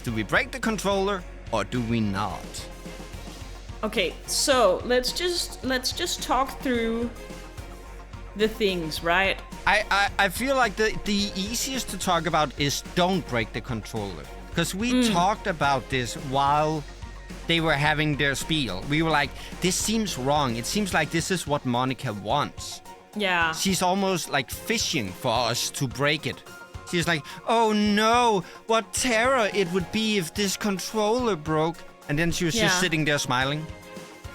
Do we break the controller or do we not? Okay, so let's just talk through the things, right? I feel like the easiest to talk about is don't break the controller. Because we talked about this while they were having their spiel. We were like, this seems wrong. It seems like this is what Monica wants. Yeah. She's almost like fishing for us to break it. She's like, oh no, what terror it would be if this controller broke. And then she was just sitting there smiling.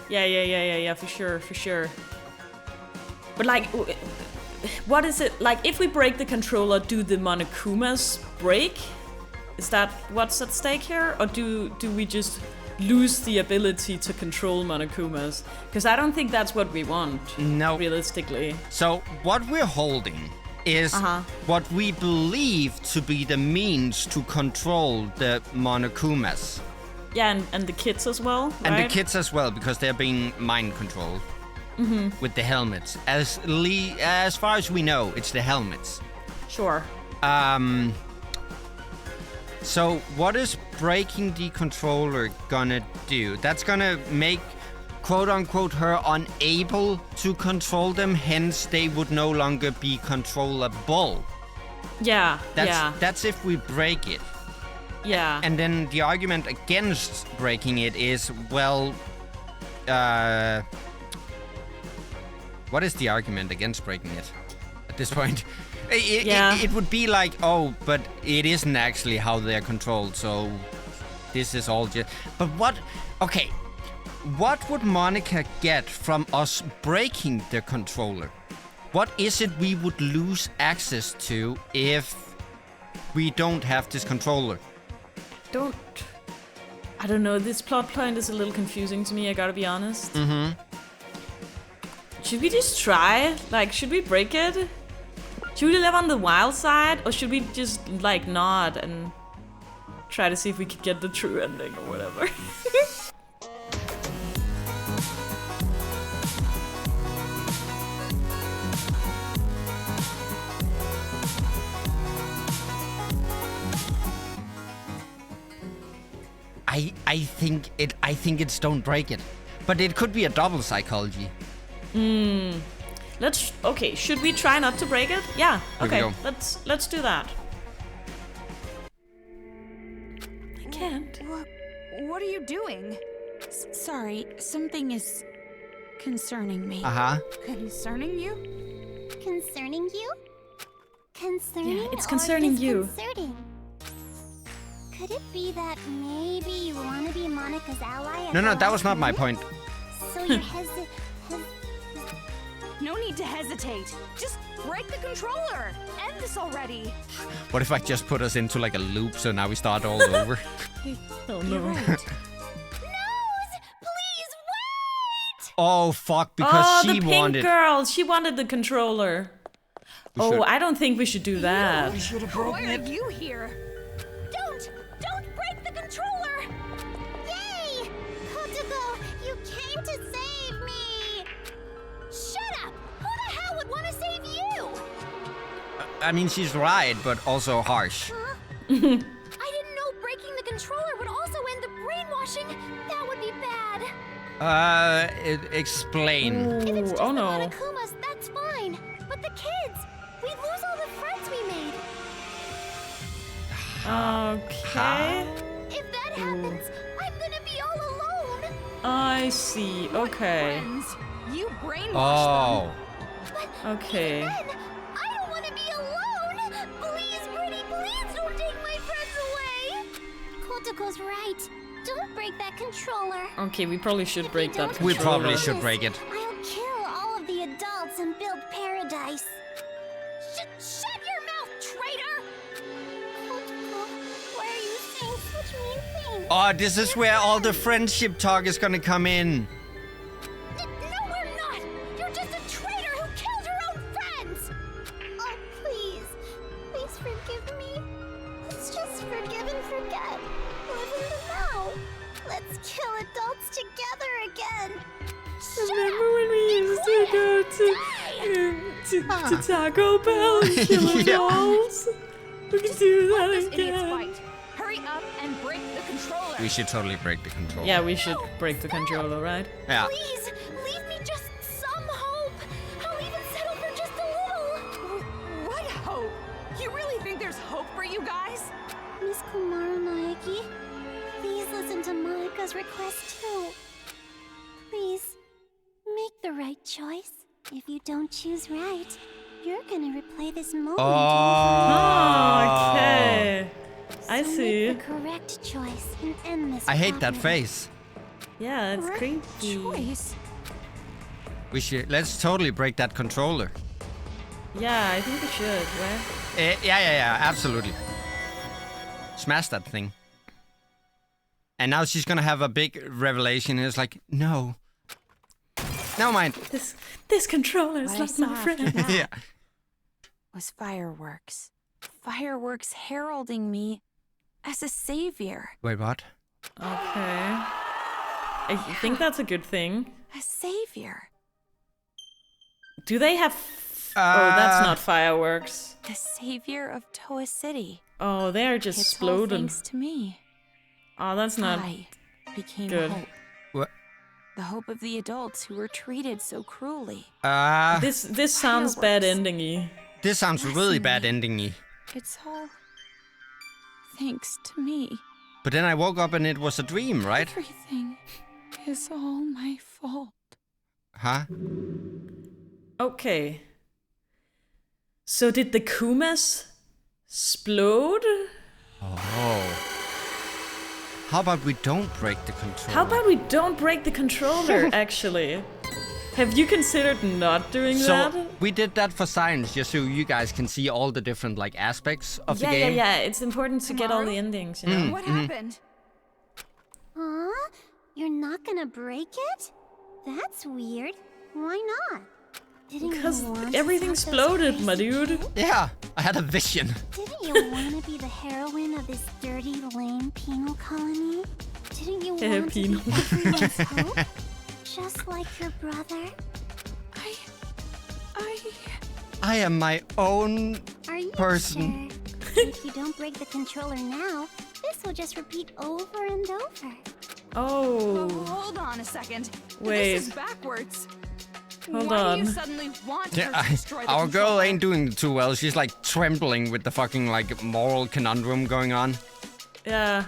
Yeah, for sure. But like, what is it? Like, if we break the controller, do the Monokumas break? Is that what's at stake here? Or do we just lose the ability to control Monokumas? Because I don't think that's what we want, realistically. So what we're holding is what we believe to be the means to control the Monokumas. Yeah, and the kids as well, right? And the kids as well, because they're being mind controlled with the helmets. As far as we know, it's the helmets. Sure. So what is breaking the controller gonna do? That's gonna make, quote unquote, her unable to control them. Hence, they would no longer be controllable. Yeah. That's if we break it. Yeah. And then the argument against breaking it is, well, what is the argument against breaking it at this point? It would be like, oh, but it isn't actually how they're controlled, so this is all just... But what... Okay, what would Monica get from us breaking the controller? What is it we would lose access to if we don't have this controller? I don't know, this plot point is a little confusing to me, I gotta be honest. Should we just try? Like, should we break it? Should we live on the wild side? Or should we just, like, nod and try to see if we could get the true ending or whatever? I think it's don't break it. But it could be a double psychology. Okay, should we try not to break it? Yeah, okay, let's do that. I can't. What are you doing? Sorry, something is concerning me. Concerning you? Concerning you? Concerning? Yeah, it's concerning you. Concerning? Could it be that maybe you want to be Monica's ally? No, that was not my point. So you're No need to hesitate. Just break the controller. End this already. What if I just put us into like a loop so now we start all over? Oh no. Right. Please wait! Oh fuck, because she the pink wanted... girl, she wanted the controller. I don't think we should do that. We should have broken Why it. are you here? Don't break the controller! Yay! Kotogo, you came to save me! Shut up! Who the hell would want to save you? I mean, she's right, but also harsh. Huh? I didn't know breaking the controller would also end the brainwashing. That would be bad. Explain. If it's just Oh the no. Monokumas, that's fine. But the kids, we'd lose all the friends we made. Okay. If that happens, I'm gonna be all alone. I see. Okay. Friends, you brainwashed Oh. But Okay. then, I don't want to be alone. Please, Pretty, please don't take my friends away. Kotoko's right. Don't break that controller. Okay, we probably should break that Don't controller. We probably do should this, break it. I'll kill all of the adults and build paradise. Shut your mouth, traitor! Kotoko, why are you saying such mean things? Oh, this is where all the friendship talk is gonna come in. No, we're not! You're just a traitor who killed your own friends! Oh, please. Please forgive me. Let's just forgive and forget. Live in the now. Let's kill adults together again. Remember when we used to go to Taco Bell and kill Yeah. adults? We can do that Let this idiot's again. fight. Hurry up and break The controller. We should totally break the controller. Yeah, we should break the controller, right? Yeah. Please, leave me just some hope. I'll even settle for just a little. What hope? You really think there's hope for you guys? Miss Kumara Naegi, please listen to Monika's request too. Please, make the right choice. If you don't choose right, you're gonna replay this moment Oh, okay. I So see. Make the correct choice and end this. I hate that properly. face. Yeah, it's Correct creepy. choice. Let's totally break that controller. Yeah, I think we should, right? Yeah, absolutely. Smash that thing. And now she's gonna have a big revelation. It's like, no. Never mind. This controller is What I not saw my after friend. that Yeah. was fireworks. Fireworks heralding me as a savior. Wait, what? Okay. I think that's a good thing. A savior. Do they have... oh, that's not fireworks. The savior of Toa City. Oh, they're just It's all exploding. thanks to me. Oh, that's not... I became good. hope. What? The hope of the adults who were treated so cruelly. This sounds bad Fireworks. ending-y. This sounds really bad ending-y. It's all thanks to me. But then I woke up and it was a dream, right? Everything is all my fault. Huh? Okay. So did the Kumas explode? Oh. How about we don't break the controller? How about we don't break the controller, actually? Have you considered not doing that? So we did that for science, just so you guys can see all the different like aspects of the game. Yeah. It's important to get all the endings, you know? What happened? Huh? You're not gonna break it? That's weird. Why not? Didn't Because you want to everything stop those exploded, crazy my dude. people? Yeah, I had a vision. Didn't you want to be the heroine of this dirty, lame penal colony? Didn't you want to be penal. everyone's hope? Just like your brother? I am my own Are you person. sure? If you don't break the controller now, this will just repeat over and over. Oh, Hold on a second. Wait. This is backwards. Hold Why on. do you suddenly want Yeah, her to destroy the our girl controller? ain't doing too well. She's like trembling with the fucking like moral conundrum going on. yeah.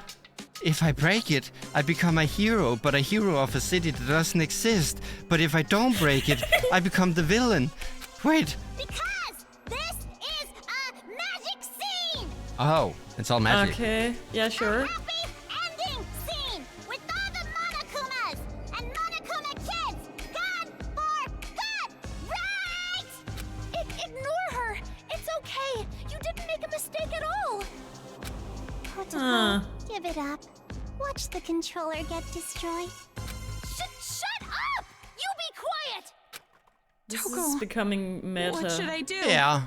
If I break it, I become a hero, but a hero of a city that doesn't exist. But if I don't break it, I become the villain. Wait. Because this is a magic scene! Oh, it's all magic. Okay, yeah, sure. Happy ending scene with all the Monokumas and Monokuma kids gone for good, right? Ignore her. It's okay. You didn't make a mistake at all. Protocol, give it up. Watch the controller get destroyed. Shut up! You be quiet! This Toko, is becoming meta. What should I do? Yeah.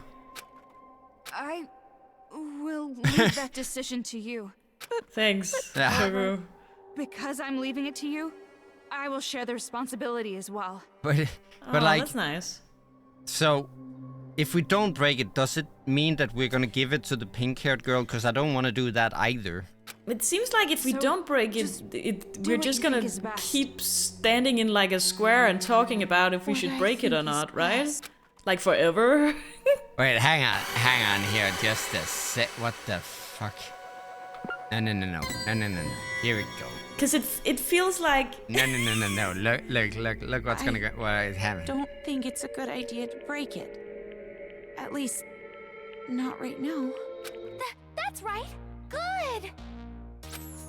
I will leave that decision to you. Thanks, Yeah. Togo. Because I'm leaving it to you, I will share the responsibility as well. But Oh, like, that's nice. so if we don't break it, does it mean that we're gonna give it to the pink-haired girl? Because I don't want to do that either. It seems like if we So, don't break it, just we're what just you gonna think is best. keep standing in like a square and talking about if we What should I break it or think is not, right? best. Like forever. Wait, hang on here, just a sec. What the fuck? No. Here we go. Because it feels like No. Look what's gonna go. What is happening? Don't think it's a good idea to break it. At least, not right now. That's right. Good.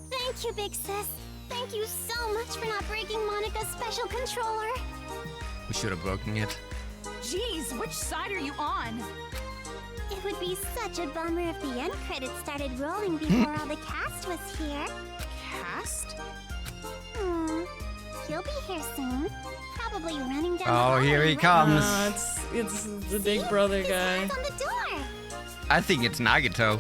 Thank you, Big Sis. Thank you so much for not breaking Monika's special controller. We should have broken it. Jeez, which side are you on? It would be such a bummer if the end credits started rolling before all the cast was here. Cast? He'll be here soon. Probably running down Oh, the here he hallway right comes. it's the now. big brother His guy. hand's on the door. I think it's Nagito.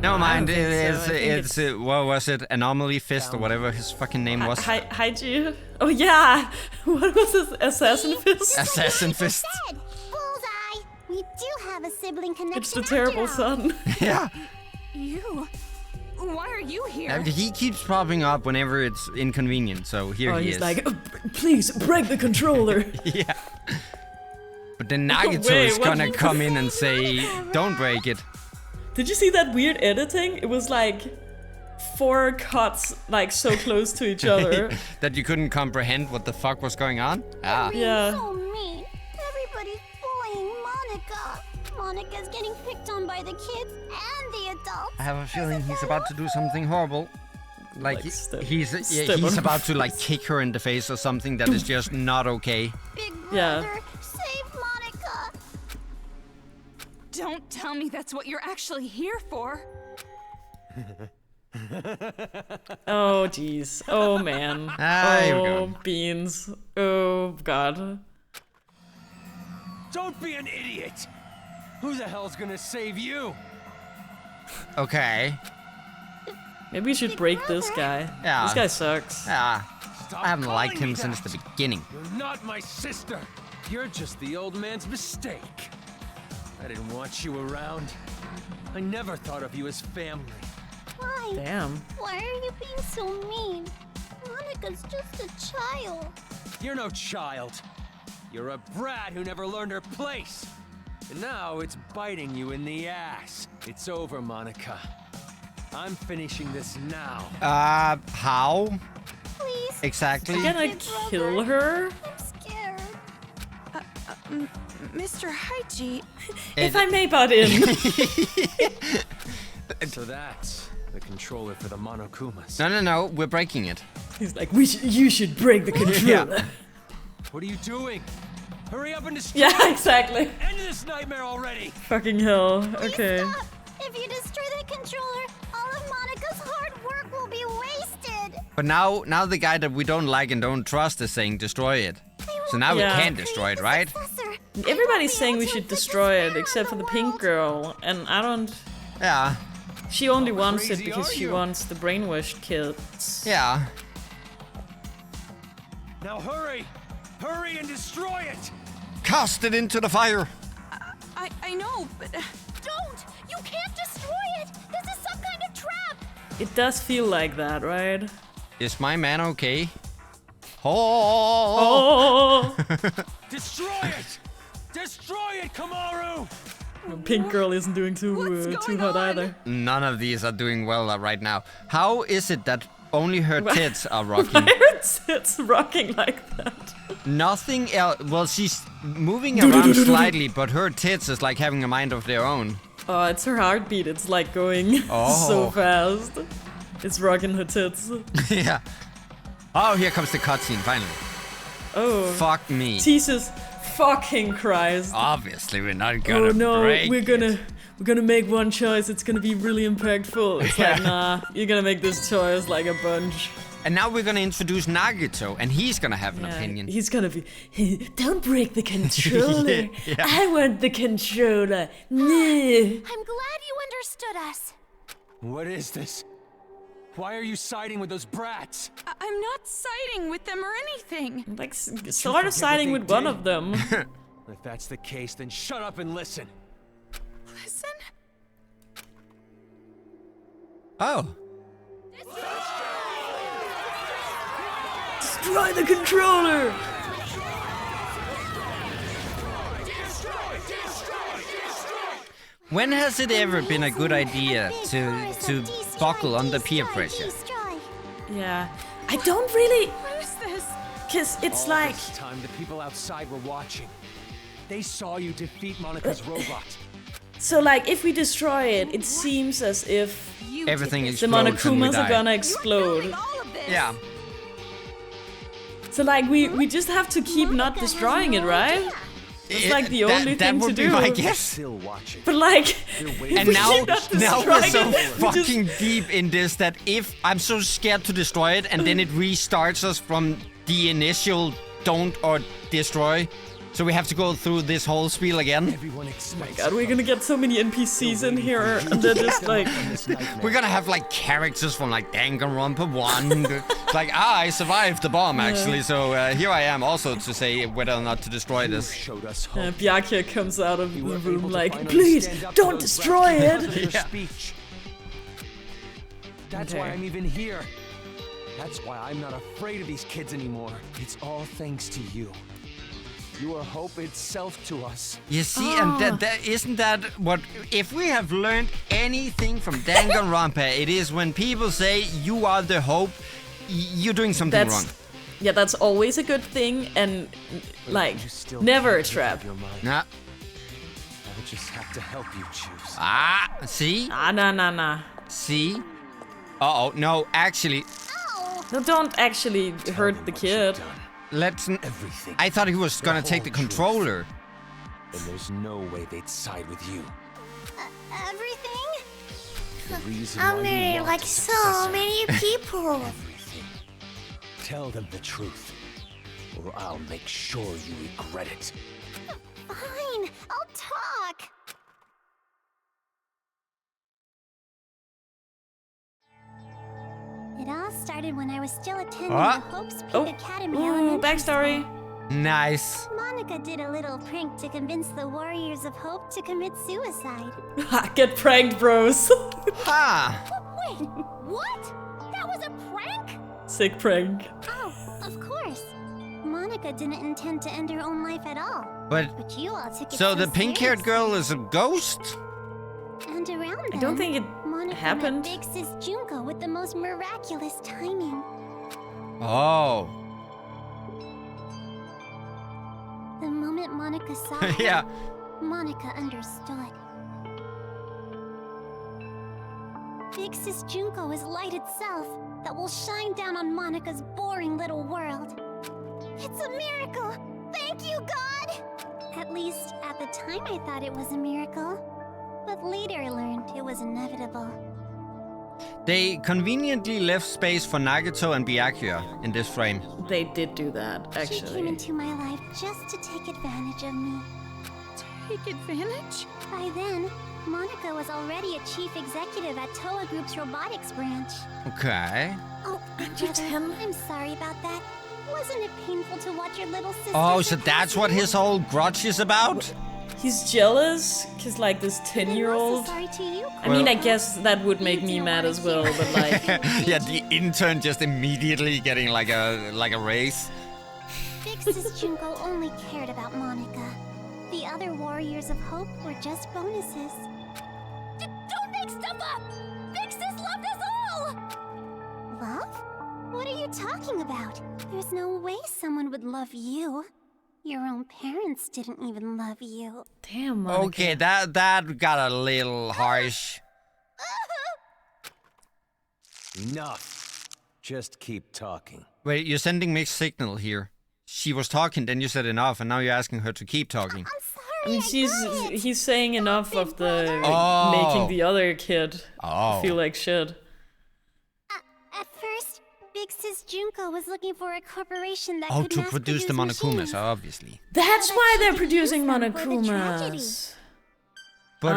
Never mind. think so. I It's think it's what was it? Anomaly Fist or whatever his fucking name was. Haiji? Oh yeah! What was his assassin fist? Assassin Like you Fist. said, Bullseye. We do have a sibling connection. It's the after terrible all. son. Yeah. You? Why are you here? He keeps popping up whenever it's inconvenient, so here he he's is. like, please break the controller. Yeah. But then Nagito Wait, is what? gonna come in and say, don't break it. Did you see that weird editing? It was like 4 cuts like so close to each other. That you couldn't comprehend what the fuck was going on? Ah. Yeah. So mean. Everybody's bullying Monica. Monica's getting picked on by the kids and the adults. I have a feeling he's about to do something horrible. Like step he's on about her to like kick her in the face or something that is just not okay. Big Yeah. brother, save Monica. Don't tell me that's what you're actually here for. Oh jeez. Oh man. Here we Oh go. beans. Oh god. Don't be an idiot! Who the hell's gonna save you? Okay. Maybe we should break this guy. Yeah. This guy sucks. Ah. Stop I haven't liked calling me him since the that. beginning. You're not my sister. You're just the old man's mistake. I didn't want you around. I never thought of you as family. Why? Damn. Why are you being so mean? Monica's just a child. You're no child. You're a brat who never learned her place. And now it's biting you in the ass. It's over, Monica. I'm finishing this now. How? Please. Exactly? Can I Big brother. kill her? I'm scared. Mr. Haiji, If I may butt in. So that's the controller for the Monokumas. No, we're breaking it. He's like, you should break the controller. What are you doing? Hurry up and destroy Yeah, exactly. End this nightmare already! Fucking hell. Please Okay. stop. If you destroy the controller, all of Monica's hard work will be wasted. But now the guy that we don't like and don't trust is saying destroy it. So now Yeah. we can destroy it, right? Everybody's saying we should destroy it except for the pink girl, and I don't. Yeah. She only wants it crazy because are she you? wants the brainwashed kids. Yeah. Now hurry! Hurry and destroy it! Cast it into the fire. I know, but Don't! You can't destroy it! This is some kind of trap! It does feel like that, right? Is my man okay? Oh. Oh, Destroy it! Destroy it, Kamaru! pink girl isn't doing too What's too going hot on? either. None of these are doing well right now. How is it that only her tits are Why rocking? are tits rocking like that? Nothing else. Well, she's moving around slightly, but her tits is like having a mind of their own. Oh, it's her heartbeat. It's like going Oh. so fast. It's rocking her tits. Yeah. Oh, here comes the cutscene finally. Oh, Fuck me. Jesus fucking Christ. Obviously, we're not gonna Oh no, break we're it. gonna make one choice. It's gonna be really impactful. It's like, nah, you're gonna make this choice like a bunch. And now we're gonna introduce Nagito, and he's gonna have an Yeah, opinion. he's gonna be. Don't break the controller. Yeah. I want the controller. No. I'm glad you understood us. What is this? Why are you siding with those brats? I'm not siding with them or anything. Like sort of forget siding what with they one did? of them. If that's the case, then shut up and listen. Listen. Oh. Destroy the controller. When has it ever been a good idea to buckle under peer pressure? Yeah, I don't really, Who's this? cause it's All like. this time, the people outside were watching. They saw you defeat Monica's robot. So like, if we destroy it, it seems as if You Everything did this. the explodes and we Monokumas die. are gonna You're explode. doing all of this. Yeah. So like, we just have to keep not destroying it, right? It's like the only that thing would to be do. my guess. Still watching. But like, waiting. And we now, keep not now we're destroying so it, we just- fucking deep in this that if I'm so scared to destroy it and then it restarts us from the initial don't or destroy, so we have to go through this whole spiel again. Everyone expects God, we're gonna get so many NPCs in here, and they're just like, We're gonna have like characters from like Danganronpa 1. Like, I survived the bomb actually, so here I am also to say whether or not to destroy this. showed us hope. Byakuya comes out of the You were able room to like, finally please, stand up to don't those destroy brats it. in your Yeah. speech. That's why I'm even here. That's why I'm not afraid of these kids anymore. It's all thanks to you. You are hope itself to us. You see, and isn't that what... If we have learned anything from Danganronpa, it is when people say you are the hope, you're doing something wrong. Yeah, that's always a good thing, and, like, never a trap. Nah. I would just have to help you choose. Ah, see? Nah. See? Uh-oh, no, actually... No, don't actually hurt the kid. Let's... Everything. I thought he was gonna take the controller. And there's no way they'd side with you. Everything? The reason I'm why you married want like a so successor. many people. Everything. Tell them the truth, or I'll make sure you regret it. Fine, I'll talk. It all started when I was still attending the Hope's Peak Academy Elementary backstory. School. Nice. Monica did a little prank to convince the Warriors of Hope to commit suicide. Get pranked, bros. Ha! Wait, what? That was a prank? Sick prank. Oh, of course. Monica didn't intend to end her own life at all. But you all took it so the pink-haired seriously. girl is a ghost? And around I then, don't think it Monica happened. met big sis Junko with the most miraculous timing. Oh. The moment Monica saw her, Yeah. Monica understood. Big sis Junko is light itself that will shine down on Monica's boring little world. It's a miracle! Thank you, God! At least, at the time I thought it was a miracle. But later I learned it was inevitable. They conveniently left space for Nagato and Byakuya in this frame. They did do that, She came actually. into my life just to take advantage of me. Take advantage? By then, Monica was already a chief executive at Toa Group's robotics branch. Okay. Oh, Aren't you brother, 10? I'm sorry about that. Wasn't it painful to watch your little sister? Oh, so that's what his whole grudge is about? He's jealous, cause like this 10-year-old. Sorry to you. I mean, I guess that would make me mad as well, but like, Yeah, the intern just immediately getting like a raise. Big Sis Junko only cared about Monica. The other Warriors of Hope were just bonuses. Don't make stuff up! Big Sis loved us all! Love? What are you talking about? There's no way someone would love you. Your own parents didn't even love you. damn, Monica. Okay, that got a little harsh. Enough. Just keep talking. Wait, you're sending mixed signal here. She was talking, then you said enough, and now you're asking her to keep talking. I mean, he's saying enough of the Oh. making the other kid Oh. feel like shit. At first, Big Sis Junko was looking for a corporation that Oh, could to mass produce the machines. Monokumas, obviously. That's that why she they're could producing use them for the tragedy. Monokumas. But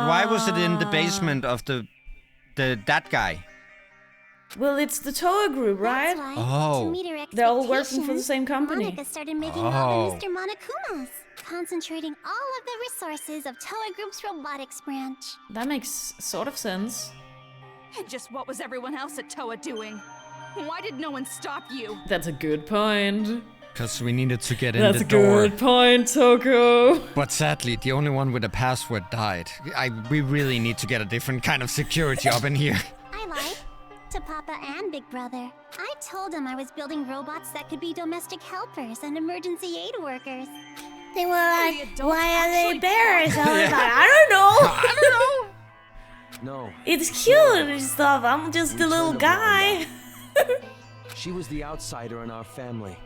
why was it in the basement of that guy? Well, it's the Toa Group, right? That's why, Oh. to meet her They're all working for the expectations, same company. Monica started making Oh. all the Mr. Monokumas, concentrating all of the resources of Toa Group's robotics branch. That makes sort of sense. And just what was everyone else at Toa doing? Why did no one stop you? That's a good point. Because we needed to get in That's the a door. good point, Toko. But sadly, the only one with a password died. We really need to get a different kind of security up in here. I lied to Papa and Big Brother. I told them I was building robots that could be domestic helpers and emergency aid workers. They were like, adults why are they actually bears? I was like, I don't know. No. It's cute and stuff. I'm just a little guy. She was the outsider in our family.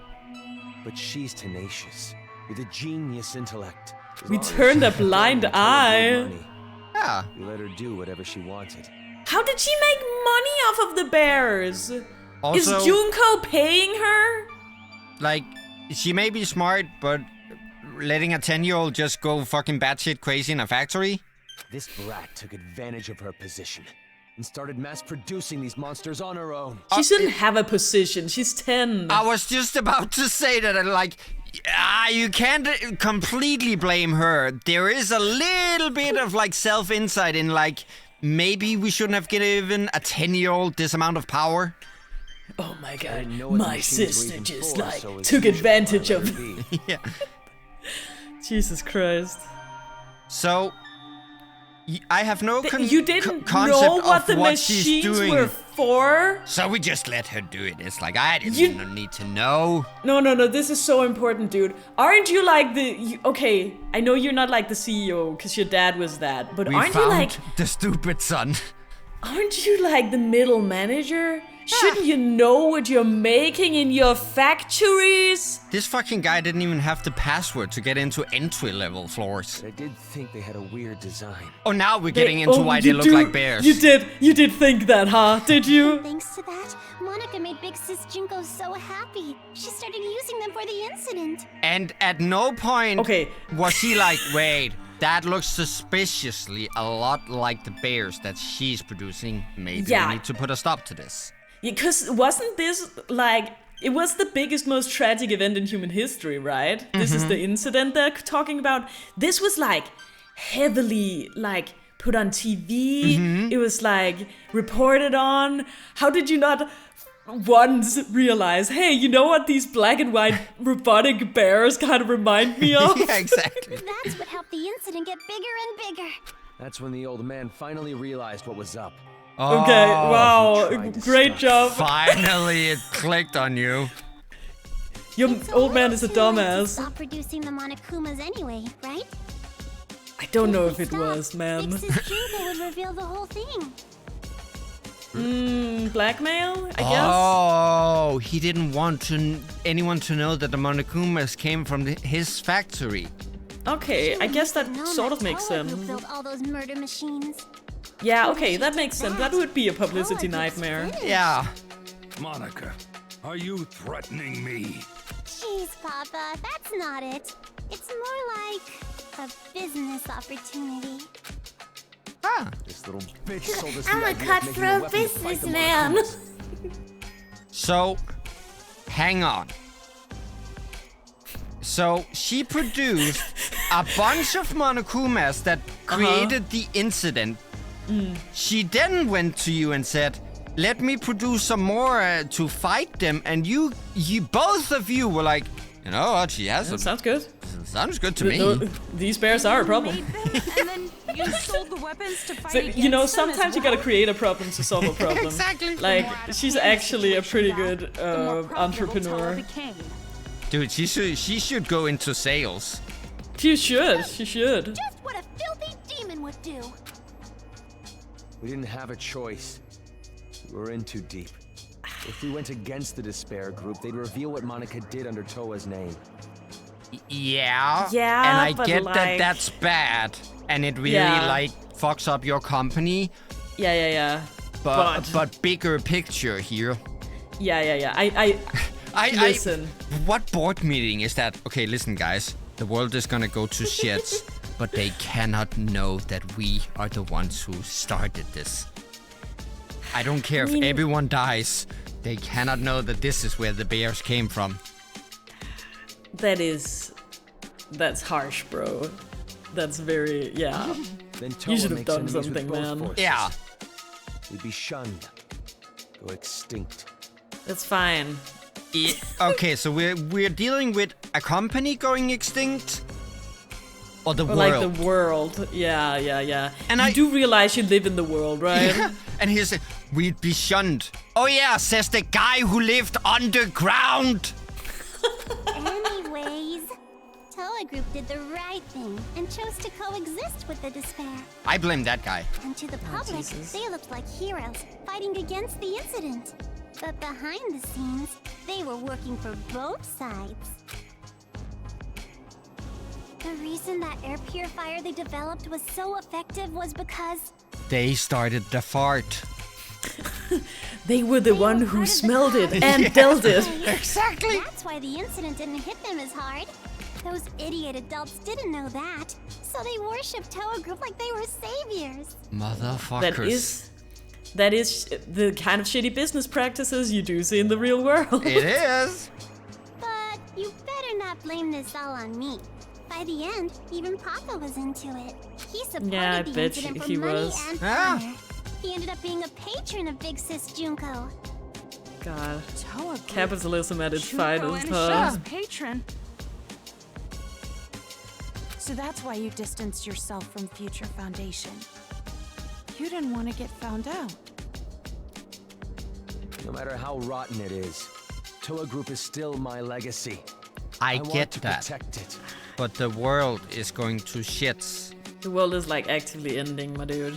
But she's tenacious, with a genius intellect. As We long as turned she a could blind earn Toa Group eye. money, Yeah. we let her do whatever she wanted. How did she make money off of the bears? Also, Is Junko paying her? like, she may be smart, but letting a 10-year-old just go fucking batshit crazy in a factory? This brat took advantage of her position and started mass producing these monsters on her own. She shouldn't have a position. She's 10. I was just about to say that, like, you can't completely blame her. There is a little bit of, like, self-insight in, like, maybe we shouldn't have given a 10-year-old this amount of power. Oh my I god, didn't know what the my machines were sister even just for, like so it's took usually advantage let of. her be. Yeah. Jesus Christ. So, I have no You didn't concept know what of the what she's machines doing. were for? So we just let her do it. It's like, I didn't need to know. No, this is so important, dude. Aren't you like okay, I know you're not like the CEO, because your dad was that, but We aren't you found like... the stupid son. Aren't you like the middle manager? Shouldn't you know what you're making in your factories? This fucking guy didn't even have the password to get into entry-level floors. I did think they had a weird design. Oh, now we're getting into why they look like bears. You did think that, huh? Did you? Thanks to that, Monica made Big Sis Junko so happy. She started using them for the incident. And at no point Okay. was she like, wait, that looks suspiciously a lot like the bears that she's producing. Maybe Yeah. we need to put a stop to this. Because wasn't this like... It was the biggest, most tragic event in human history, right? This is the incident they're talking about. This was like heavily like put on TV. It was like reported on. How did you not once realize, hey, you know what these black and white robotic bears kind of remind me of? Yeah, exactly. That's what helped the incident get bigger and bigger. That's when the old man finally realized what was up. Okay, Oh, wow, tried to great stop. job. Finally, it clicked on you. Your It's a old man is a little too late to dumbass. Stop producing the Monokumas anyway, right? I don't know if we it stopped, was, man. Big Sis Junko would reveal the whole thing. Blackmail, I guess? Oh, he didn't want anyone to know that the Monokumas came from his factory. Okay, I guess that No, sort of that makes Toa Group sense. built all those murder machines. Yeah, okay, that makes sense. That would be a publicity nightmare. Yeah. Monica, are you threatening me? Jeez, Papa, that's not it. It's more like a business opportunity. Ah. This little bitch sold us I'm the a idea of making cutthroat weapon to fight the businessman. Monokumas. So, hang on. So, she produced a bunch of Monokumas that created the incident. She then went to you and said, let me produce some more to fight them. And you both of you were like, you know what, she has That sounds good. sounds good to me. These bears are a problem. And then you sold the weapons to fight So, against you know, them as sometimes you gotta well? create a problem to solve a problem. Exactly. Like, The more out of she's hand the actually a pretty situation good got, the more profitable Toa entrepreneur. became. Dude, she should go into sales. She should. Just what a filthy demon would do. We didn't have a choice. We were in too deep. If we went against the Despair group, they'd reveal what Monica did under Toa's name. Yeah. Yeah, And I but get that like- that's bad. And it really, Yeah. like, fucks up your company. Yeah. But bigger picture here. Yeah. Listen. What board meeting is that? Okay, listen, guys. The world is gonna go to shit, but they cannot know that we are the ones who started this. I don't care if everyone dies. They cannot know that this is where the bears came from. That's harsh, bro. That's very, yeah. Then Toa You should have makes done enemies with something, both man. forces. Yeah. We'd be shunned. Go extinct. That's fine. Okay, so we're dealing with a company going extinct, or the Or world. like the world. Yeah. And you do realize you live in the world, right? Yeah. And he said, we'd be shunned. Oh yeah, says the guy who lived underground. Anyways, Toa Group did the right thing and chose to coexist with the Despair. I blame that guy. And to the public, Jesus. they looked like heroes fighting against the incident. But behind the scenes, they were working for both sides. The reason that air purifier they developed was so effective was because They started the fart. They were the one were who part of the smelled it cause. and dealt it. Exactly. That's why the incident didn't hit them as hard. Those idiot adults didn't know that, so they worshipped Toa Group like they were saviors. Motherfuckers. That is the kind of shitty business practices you do see in the real world. It is. But you better not blame this all on me. By the end, even Papa was into it. He supported Yeah, I the bet incident for he money was. and Ah. honor. He ended up being a patron of Big Sis Junko. God. Toa Group, Capitalism at its Junko finest, and huh? Shun's patron. So that's why you distanced yourself from Future Foundation. You didn't want to get found out. No matter how rotten it is, Toa Group is still my legacy. I want get to that. protect it. But the world is going to shits. The world is like actively ending, my dude.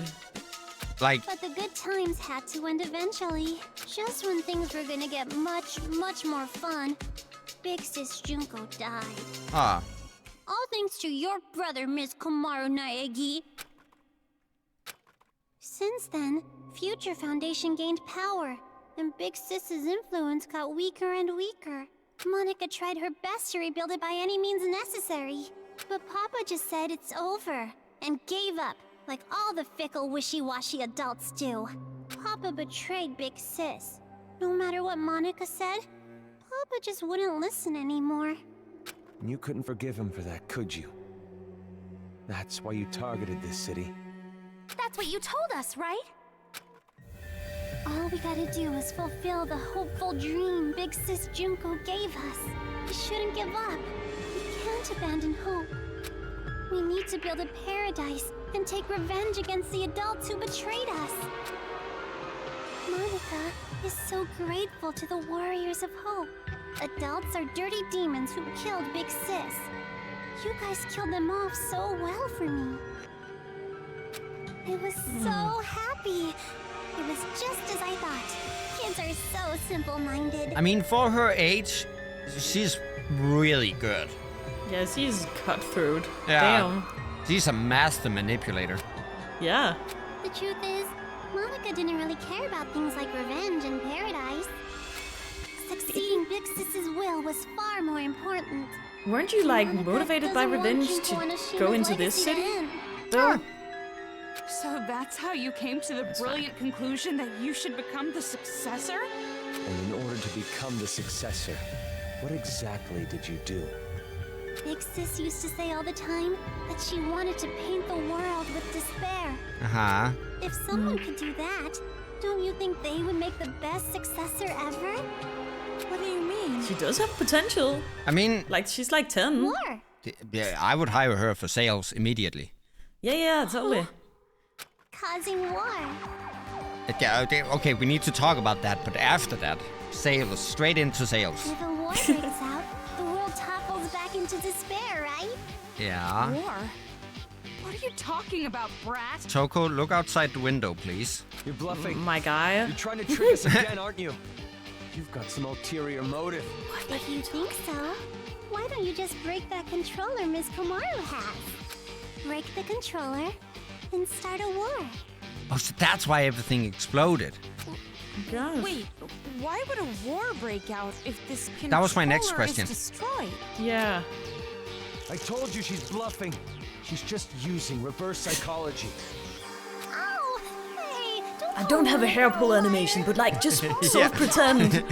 Like, But the good times had to end eventually. Just when things were gonna get much, much more fun, Big Sis Junko died. ah, All thanks to your brother, Miss Komaru Naegi. Since then, Future Foundation gained power, and Big Sis's influence got weaker and weaker. Monica tried her best to rebuild it by any means necessary, but Papa just said it's over, and gave up, like all the fickle, wishy-washy adults do. Papa betrayed Big Sis. No matter what Monica said, Papa just wouldn't listen anymore. You couldn't forgive him for that, could you? That's why you targeted this city. That's what you told us, right? All we gotta do is fulfill the hopeful dream Big Sis Junko gave us. We shouldn't give up. We can't abandon hope. We need to build a paradise and take revenge against the adults who betrayed us. Monica is so grateful to the Warriors of Hope. Adults are dirty demons who killed Big Sis. You guys killed them off so well for me. I was so happy. It was just as I thought. Kids are so simple-minded. I mean, for her age, she's really good. Yeah, she's cutthroat. Yeah. Damn. She's a master manipulator. Yeah. The truth is, Monica didn't really care about things like revenge and paradise. Succeeding Big Sis's will was far more important. Weren't you like Monica motivated by doesn't want revenge Junko and to Ashina's go into this legacy to city? end. Though. So that's how you came to the brilliant conclusion that you should become the successor? And in order to become the successor, what exactly did you do? Big Sis used to say all the time that she wanted to paint the world with despair. Uh-huh. If someone could do that, don't you think they would make the best successor ever? What do you mean? She does have potential. I mean, Like, she's like 10. War. yeah, I would hire her for sales immediately. Yeah, totally. Causing war. Okay, we need to talk about that, but after that, sales, straight into sales. If a war breaks out, the world topples back into despair, right? Yeah. War? What are you talking about, brat? Toko, look outside the window, please. You're bluffing. My guy. You're trying to trick us again, aren't you? You've got some ulterior motive. If you think so, why don't you just break that controller Miss Komaru has? Break the controller and start a war. Oh, so that's why everything exploded. God. Wait, why would a war break out if this controller That was my next question. is destroyed? Yeah. I told you she's bluffing. She's just using reverse psychology. Oh, hey, I don't have a hair pull animation, but like, just sort of pretend.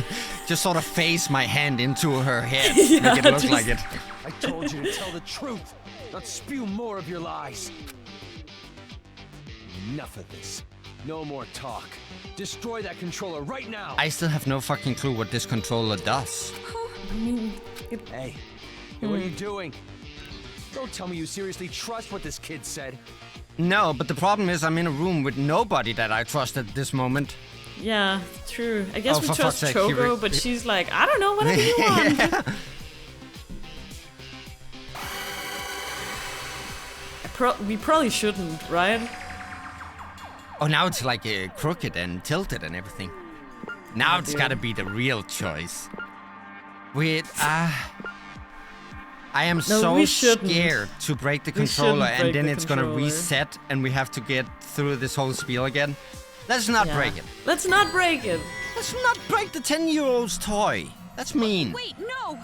Just sort of face my hand into her head. Yeah, Make it look just- like it. I told you to tell the truth, not spew more of your lies. Enough of this. No more talk. Destroy that controller right now. I still have no fucking clue what this controller does. I mean, Hey, what are you doing? Don't tell me you seriously trust what this kid said. No, but the problem is I'm in a room with nobody that I trust at this moment. yeah, true. I guess Oh, we for trust fuck's sake, he Choco, but she's like, I don't know, whatever you want. We probably shouldn't, right? Oh, now it's like crooked and tilted and everything. Now it's gotta be the real choice. Wait, I am so we shouldn't. scared to break the We controller shouldn't and break then the it's gonna controller. reset and we have to get through this whole spiel again. Let's not Yeah. break it. Let's not break it. Let's not break the 10-year-old's toy. That's mean. Wait, no!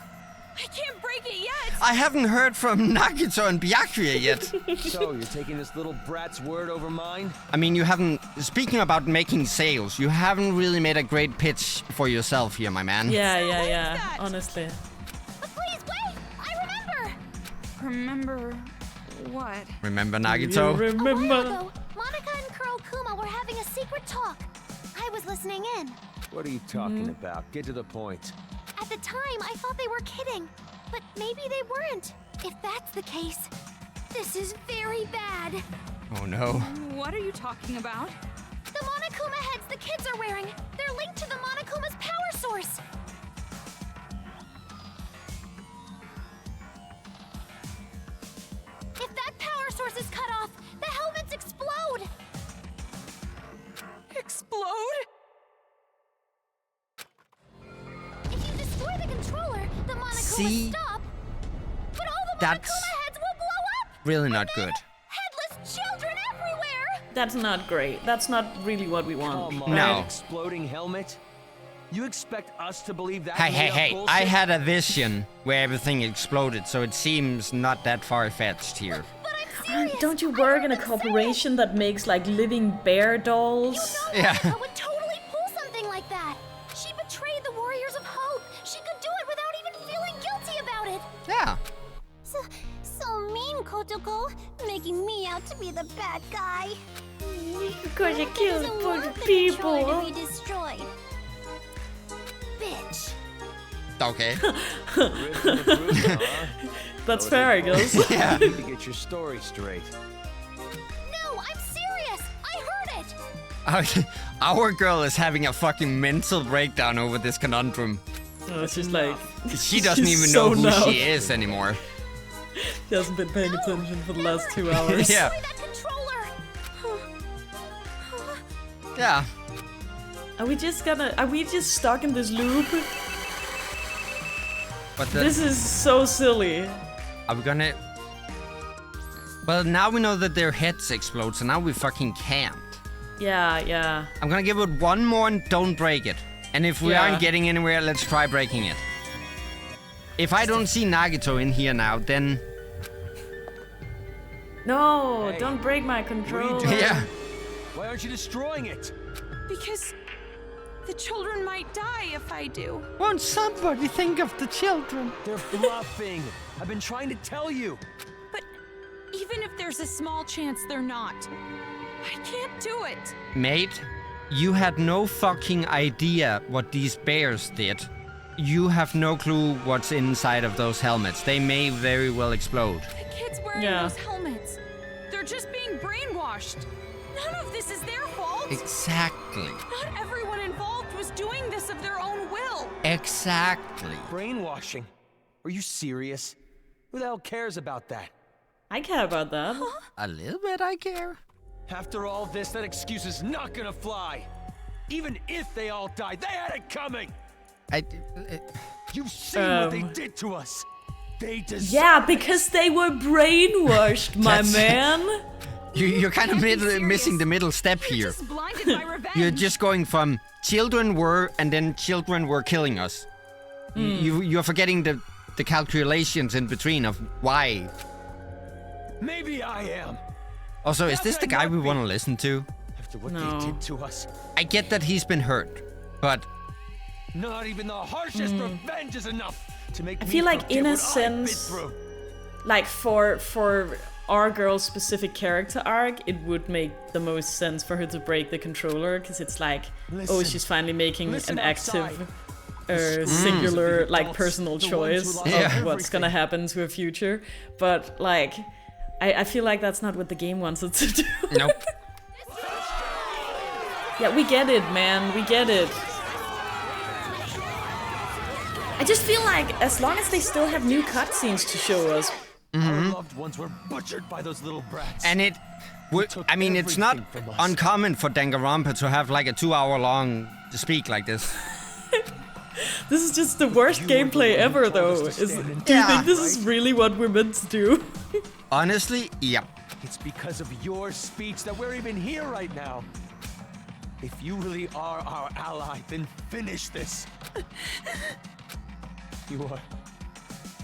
I can't break it yet! I haven't heard from Nagito and Byakuya yet. So, you're taking this little brat's word over mine? I mean, you haven't... Speaking about making sales, you haven't really made a great pitch for yourself here, my man. Yeah, that? honestly. Please wait! I remember! Remember What? Remember You Nagito? A while remember? ago, Monica and Kurokuma were having a secret talk. I was listening in. What are you talking about? Get to the point. At the time, I thought they were kidding, but maybe they weren't. If that's the case, this is very bad. Oh no. What are you talking about? The Monokuma heads the kids are wearing, they're linked to the Monokuma's power source. If that power source is cut off, the helmets explode. Explode? If you destroy the controller, the Monokuma See? stop. But all the That's Monokuma heads will blow up. really not good. Headless children everywhere. That's not great. That's not really what we want. Come on, No. an exploding helmet? You expect us to believe that? Hey, bullshit? I had a vision where everything exploded, so it seems not that far-fetched here. But I'm serious. Don't you work in a corporation that makes like living bear dolls? Yeah. Monica would totally pull something like that. She betrayed the Warriors of Hope. She could do it without even feeling guilty about it. Yeah. So mean, Kotoko, making me out to be the bad guy. Because you killed Doesn't a bunch want of the controller people. to be destroyed. Bitch. Okay. Ripping the group, huh? That's fair, I guess. Yeah. You need to get your story straight. No, I'm serious. I heard it. Our girl is having a fucking mental breakdown over this conundrum. It's just like She doesn't she's even so know who numb. she is anymore. She hasn't been paying attention for the last 2 hours. Yeah. Destroy that controller. Yeah. Are we just stuck in this loop? But This is so silly. are we gonna... Well, now we know that their heads explode, so now we fucking can't. Yeah. I'm gonna give it one more and don't break it. And if we Yeah. aren't getting anywhere, let's try breaking it. If I don't see Nagito in here now, then... No, Hey, don't break my What are you controller. doing? Yeah. Why aren't you destroying it? Because the children might die if I do. Won't somebody think of the children? They're bluffing. I've been trying to tell you. But even if there's a small chance they're not, I can't do it. Mate, you had no fucking idea what these bears did. You have no clue what's inside of those helmets. They may very well explode. The kids wearing Yeah. those helmets, they're just being brainwashed. None of this is their fault. Exactly. Not everyone involved was doing this of their own will. Exactly. Brainwashing? Are you serious? Who the hell cares about that? I care about that. A little bit I care. After all this, that excuse is not gonna fly. Even if they all died, they had it coming. You've seen what they Um. did to us. They deserve Yeah, because they were brainwashed, my That's- man. You're kind of Can't be missing serious. the middle step You're here. just blinded by revenge. You're just going from children were and then children were killing us. You're forgetting the calculations in between of why. Maybe I am. Also, is this the guy we Not want to me. listen to? After what No. they did to us, I get that he's been hurt, but not even the harshest revenge is enough to make I me feel like forget in a what I've been sense- through. Like for our girl's specific character arc, it would make the most sense for her to break the controller, because it's like, oh, Listen. she's finally making Listen an active, outside. singular, The like adults, personal the ones choice who of lost Yeah. what's gonna everything. happen to her future. But like, I feel like that's not what the game wants it to do. nope. Yeah, we get it, man. We get it. I just feel like as long as they still have new cutscenes to show us, Our loved ones were butchered by those little brats. And it, took I mean, it's not everything from us. uncommon for Danganronpa to have like a 2-hour long speak like this. this is just the worst You were the gameplay one who ever, told us though. to stand and Do you Yeah. think this is really what we're meant to do? Honestly, yeah. It's because of your speech that we're even here right now. If you really are our ally, then finish this.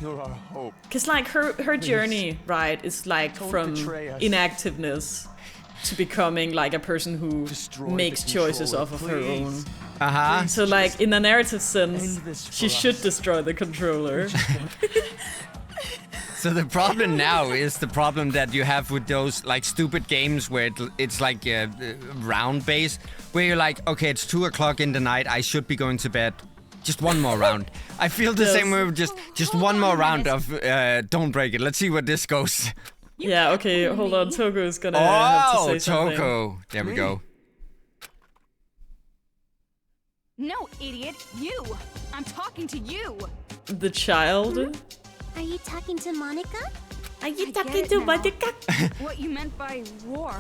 You're our hope. Because like her journey, right, is like Don't from betray us. inactiveness to becoming like a person who Destroy makes the choices controller, off of her own. please. Uh-huh. So like in a narrative sense, end this she for should us. destroy the controller. So the problem now is the problem that you have with those like stupid games where it's like a round base, where you're like, okay, it's 2 o'clock in the night, I should be going to bed. Just one more round. I feel the same way with just one more round of Don't Break It. Let's see where this goes. Yeah, okay, hold on. Toko is gonna have to say something. Toko. There we go. No, idiot, you! I'm talking to you! The child? Are you talking to Monica? Are you I talking get it to now. Monica? What you meant by war.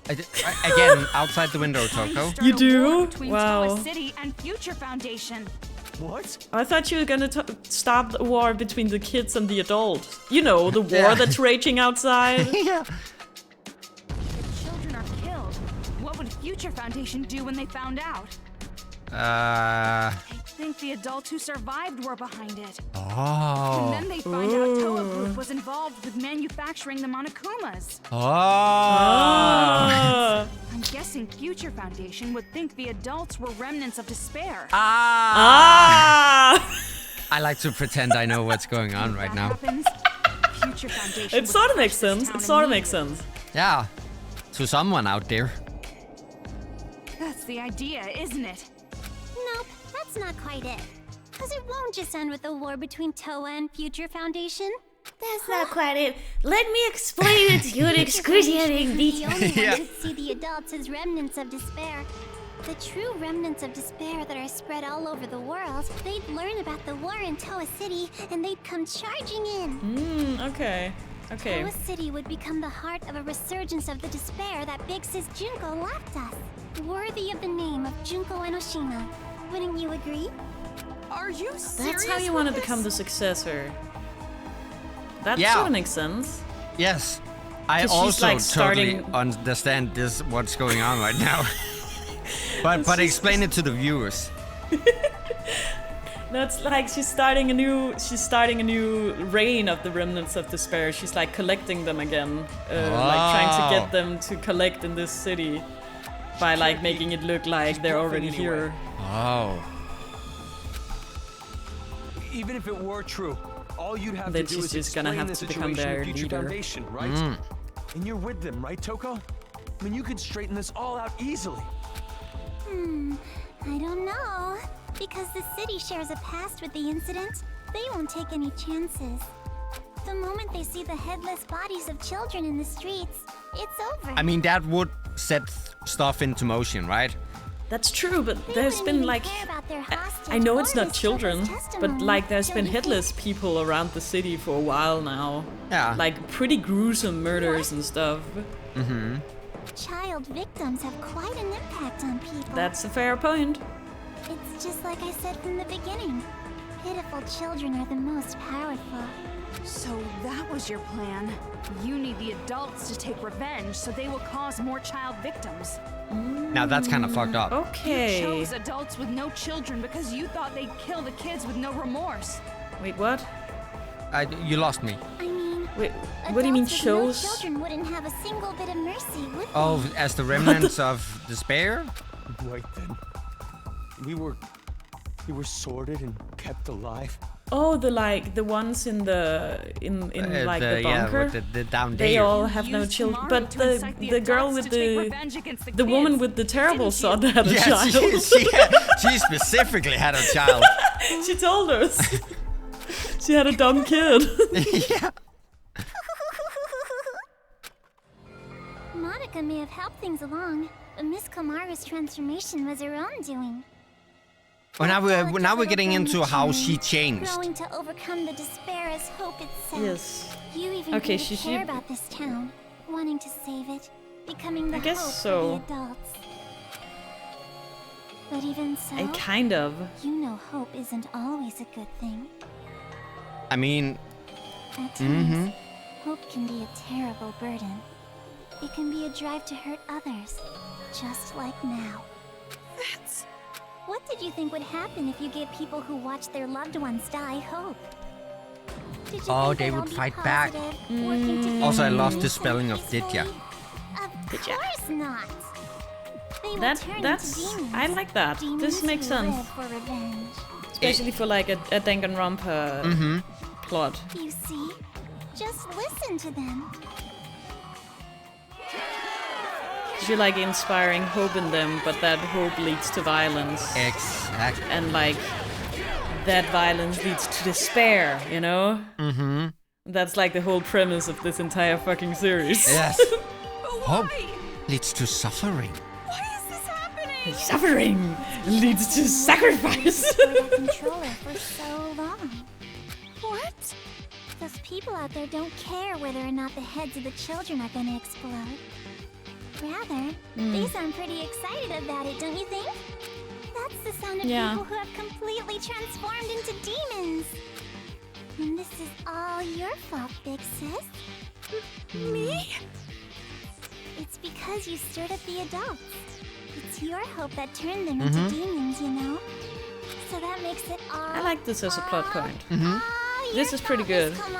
Again, outside the window, Toko. Start You a do? war between Wow. Toa City and Future Foundation. What? I thought you were gonna stop the war between the kids and the adults. You know, the war Yeah. that's raging outside. Yeah. The children are killed. What would Future Foundation do when they found out? I think the adults who survived were behind it. And then they find out Toa Group was involved with manufacturing the Monokumas. Ah. I'm guessing Future Foundation would think the adults were remnants of despair. Ah. I like to pretend I know what's going on If right that now. happens, Future Foundation It would sort of crush makes this sense. town It sort of makes immediately. sense. Yeah. To someone out there. That's the idea, isn't it? Nope, that's not quite it. Because it won't just end with a war between Toa and Future Foundation. That's not quite it. Let me explain it to you in excruciating The detail. only Yeah. one who'd see the adults as remnants of despair. The true remnants of despair that are spread all over the world. They'd learn about the war in Toa City, and they'd come charging in. Okay. Okay. Toa City would become the heart of a resurgence of the despair that Big Sis Junko left us. Worthy of the name of Junko Enoshima. Wouldn't you agree? Are you serious? That's how you want to become the successor. That Yeah. sort of makes sense. Yes. I 'Cause she's, also like, totally starting- understand what's going on right now. but explain it to the viewers. That's like she's starting a new reign of the remnants of despair. She's like collecting them again, like trying to get them to collect in this city by like making it look like they're already here. Oh. Even if it were true, all you'd have Then to do she's is just gonna explain have the to become situation their to Future leader. Foundation, right? And you're with them, right, Toko? I mean, you could straighten this all out easily. I don't know. Because the city shares a past with the incident, they won't take any chances. The moment they see the headless bodies of children in the streets, it's over. I mean, that would set stuff into motion, right? That's true, but They there's wouldn't been even like care about their hostage I know or it's not Miss children, Choco's but testimony, like there's don't been you headless think? people around the city for a while now. Yeah. Like pretty gruesome murders and stuff. Child victims have quite an impact on people. That's a fair point. It's just like I said from the beginning. Pitiful children are the most powerful. So that was your plan. You need the adults to take revenge so they will cause more child victims. Now that's kind of fucked up. Okay. You chose adults with no children because you thought they'd kill the kids with no remorse. Wait, what? You lost me. I mean, Wait, what do you mean adults with no shows? children wouldn't have a single bit of mercy, would they? Oh, as the remnants of despair? Wait, then. We were sorted and kept alive. Oh, the ones in the like the yeah, bunker. with the down They there. all have no Used children, Tomorrow but to incite the girl adults with to take the revenge against the woman kids, with the terrible didn't son you? had a Yeah, child. she specifically had a child. She told us. She had a dumb kid. Yeah. Monica may have helped things along, but Miss Komaru's transformation was her own doing. Well, now we're getting Delicate into little how brain, she changed. Growing to overcome the despair as hope itself. Yes. You even Okay, grew to she- care about this town, wanting to save it, becoming the I guess hope so. for the adults. But even so, Kind of. you know hope isn't always a good thing. I mean, At times, hope can be a terrible burden. It can be a drive to hurt others, just like now. What did you think would happen if you gave people who watched their loved ones die hope? Did you Oh, think they they'd would all be fight back. positive, working together Also, I to love do the spelling of something Ditya. peacefully? Of course not. They will turn That's into demons. I like that. Demons This makes who sense. live for revenge. Especially for like a Danganronpa plot. You see, Just listen to them. You're like inspiring hope in them, but that hope leads to violence. Exactly. And like that violence leads to despair, you know? Mm-hmm. That's like the whole premise of this entire fucking series. Yes. Hope leads to suffering. Why is this happening? Suffering leads to sacrifice. For the controller for so long. What? Those people out there don't care whether or not the heads of the children are gonna explode. Rather, they sound pretty excited about it, don't you think? That's the sound of people who have completely transformed into demons. And this is all your fault, Big Sis. Me? It's because you stirred up the adults. It's your hope that turned them into demons, you know? So that makes it all... I like this as a plot point. This is pretty good. What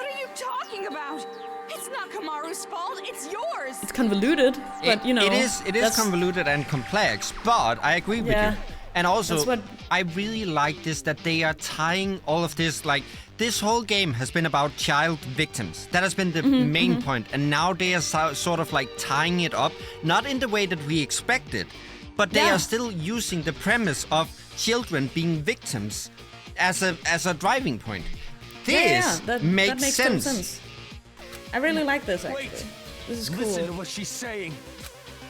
are you talking about? It's not Kamaru's fault, it's yours! It's convoluted, but you know... It is convoluted and complex, but I agree with you. And also, I really like this, that they are tying all of this, like, this whole game has been about child victims. That has been the main point. And now they are sort of like tying it up, not in the way that we expected, but they are still using the premise of children being victims as a driving point. This that makes total sense. I really like this, actually. Wait. This is cool. Listen to what she's saying.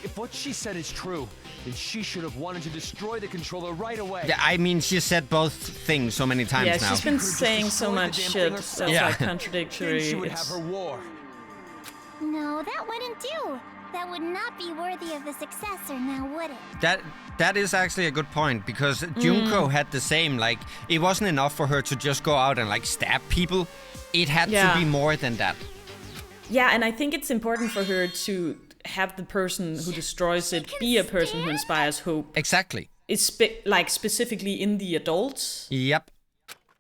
If what she said is true, then she should have wanted to destroy the controller right away. Yeah, I mean, she said both things so many times now. Yeah, she's been saying so much shit that's like contradictory. Then she would have her war. No, that wouldn't do. That would not be worthy of the successor, now would it? That is actually a good point, because Junko had the same, like, it wasn't enough for her to just go out and like stab people. It had to be more than that. Yeah, and I think it's important for her to have the person who destroys it be a person who inspires hope. Exactly. It's specifically in the adults. Yep.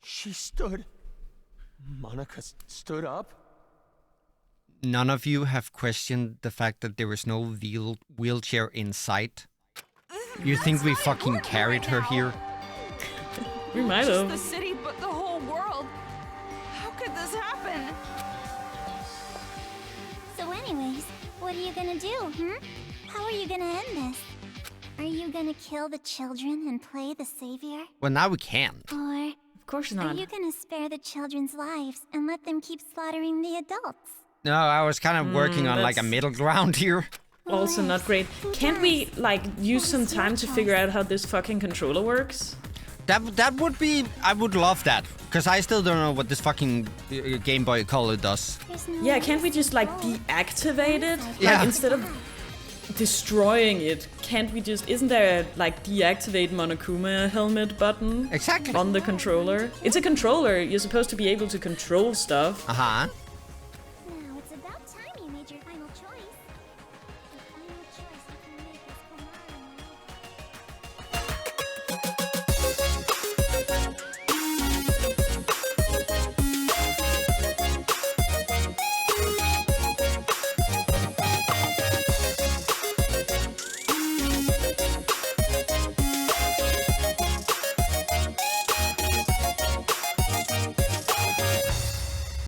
She stood. Monica stood up. None of you have questioned the fact that there is no wheelchair in sight. You think we fucking carried her here? We might have. Just the city, but the whole world. How could this happen? So anyways, what are you gonna do, How are you gonna end this? Are you gonna kill the children and play the savior? Well, now we can't. Or Of course are not. you gonna spare the children's lives and let them keep slaughtering the adults? No, I was kind of working on like a middle ground here. Also not great. Can't we like use some time to figure out how this fucking controller works? That would be... I would love that. Because I still don't know what this fucking Game Boy Color does. Yeah, can't we just like deactivate it? Yeah. Like instead of destroying it, can't we just... Isn't there a like deactivate Monokuma helmet button? Exactly. On the controller? It's a controller. You're supposed to be able to control stuff. Uh-huh. Now it's about time you made your final choice. The final choice you can make is